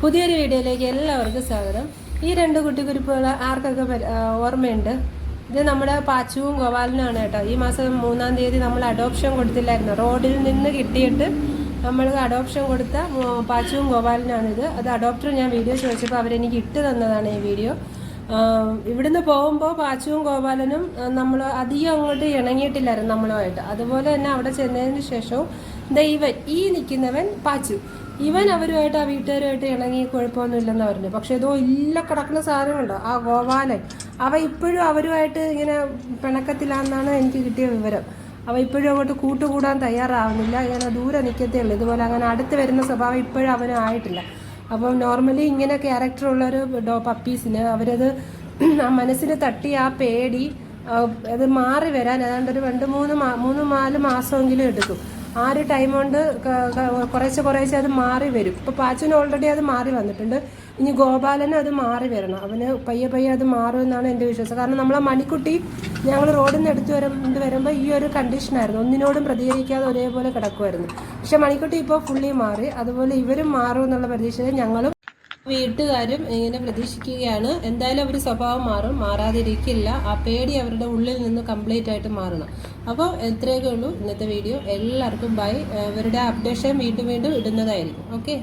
പുതിയൊരു വീഡിയോയിലേക്ക് എല്ലാവർക്കും സ്വാഗതം. ഈ രണ്ട് കുട്ടിക്കുരിപ്പുകൾ ആർക്കൊക്കെ ഓർമ്മയുണ്ട്? ഇത് നമ്മുടെ പാച്ചുവും ഗോപാലനുമാണ് കേട്ടോ. ഈ മാസം 3-ാം തീയതി നമ്മൾ അഡോപ്ഷൻ കൊടുത്തില്ലായിരുന്നു. റോഡിൽ നിന്ന് കിട്ടിയിട്ട് നമ്മൾ അഡോപ്ഷൻ കൊടുത്ത പാച്ചുവും ഗോപാലനാണിത്. അത് അഡോപ്റ്റർ ഞാൻ വീഡിയോ ചോദിച്ചപ്പോൾ അവരെനിക്ക് ഇട്ട് തന്നതാണ് ഈ വീഡിയോ. ഇവിടുന്ന് പോകുമ്പോൾ പാച്ചുവും ഗോപാലനും നമ്മൾ അധികം അങ്ങോട്ട് ഇണങ്ങിയിട്ടില്ലായിരുന്നു നമ്മളുമായിട്ട്. അതുപോലെ തന്നെ അവിടെ ചെന്നതിന് ശേഷവും ഈ നിൽക്കുന്നവൻ പാച്ചു, ഇവൻ അവരുമായിട്ട് ആ വീട്ടുകാരുമായിട്ട് ഇണങ്ങി കുഴപ്പമൊന്നുമില്ലെന്ന് പറഞ്ഞു. പക്ഷെ ഇതോ ഇല്ല കിടക്കുന്ന സാധനമുണ്ടോ ആ ഗോപാലൻ, അവ ഇപ്പോഴും അവരുമായിട്ട് ഇങ്ങനെ പിണക്കത്തിലാണെന്നാണ് എനിക്ക് കിട്ടിയ വിവരം. അവ ഇപ്പോഴും അങ്ങോട്ട് കൂട്ടുകൂടാൻ തയ്യാറാവുന്നില്ല, ഇങ്ങനെ ദൂരെ നിൽക്കത്തേ ഉള്ളൂ. ഇതുപോലെ അങ്ങനെ അടുത്ത് വരുന്ന സ്വഭാവം ഇപ്പോഴും അവനും ആയിട്ടില്ല. അപ്പം നോർമലി ഇങ്ങനെ ക്യാരക്ടറുള്ളൊരു പപ്പീസിന് അവരത് ആ മനസ്സിന് തട്ടി ആ പേടി അത് മാറി വരാൻ ഏതാണ്ട് ഒരു 3-4 മാസമെങ്കിലും എടുക്കും. ആ ഒരു ടൈം കൊണ്ട് കുറേശ്ശെ അത് മാറി വരും. ഇപ്പോൾ പാച്ചുവിന് ഓൾറെഡി അത് മാറി വന്നിട്ടുണ്ട്. ഇനി ഗോപാലനും അത് മാറി വരണം. അവന് പയ്യെ അത് മാറുമെന്നാണ് എൻ്റെ വിശ്വാസം. കാരണം നമ്മളെ മണിക്കുട്ടി ഞങ്ങൾ റോഡിൽ നിന്ന് എടുത്ത് വരുമ്പോൾ ഈ ഒരു കണ്ടീഷനായിരുന്നു, ഒന്നിനോടും പ്രതികരിക്കാതെ ഒരേപോലെ കിടക്കുമായിരുന്നു. പക്ഷെ മണിക്കുട്ടി ഇപ്പോൾ ഫുള്ളി മാറി. അതുപോലെ ഇവരും മാറും എന്നുള്ള പ്രതീക്ഷയിൽ ഞങ്ങളും വീട്ടുകാരും ഇങ്ങനെ പ്രതീക്ഷിക്കുകയാണ്. എന്തായാലും അവർ സ്വഭാവം മാറാതിരിക്കില്ല. ആ പേടി അവരുടെ ഉള്ളിൽ നിന്ന് കംപ്ലീറ്റ് ആയിട്ട് മാറണം. അപ്പോൾ എത്രയൊക്കെ ഉള്ളൂ ഇന്നത്തെ വീഡിയോ. എല്ലാവർക്കും ബൈ. ഇവരുടെ അപ്ഡേഷൻ വീണ്ടും ഇടുന്നതായിരിക്കും. ഓക്കെ.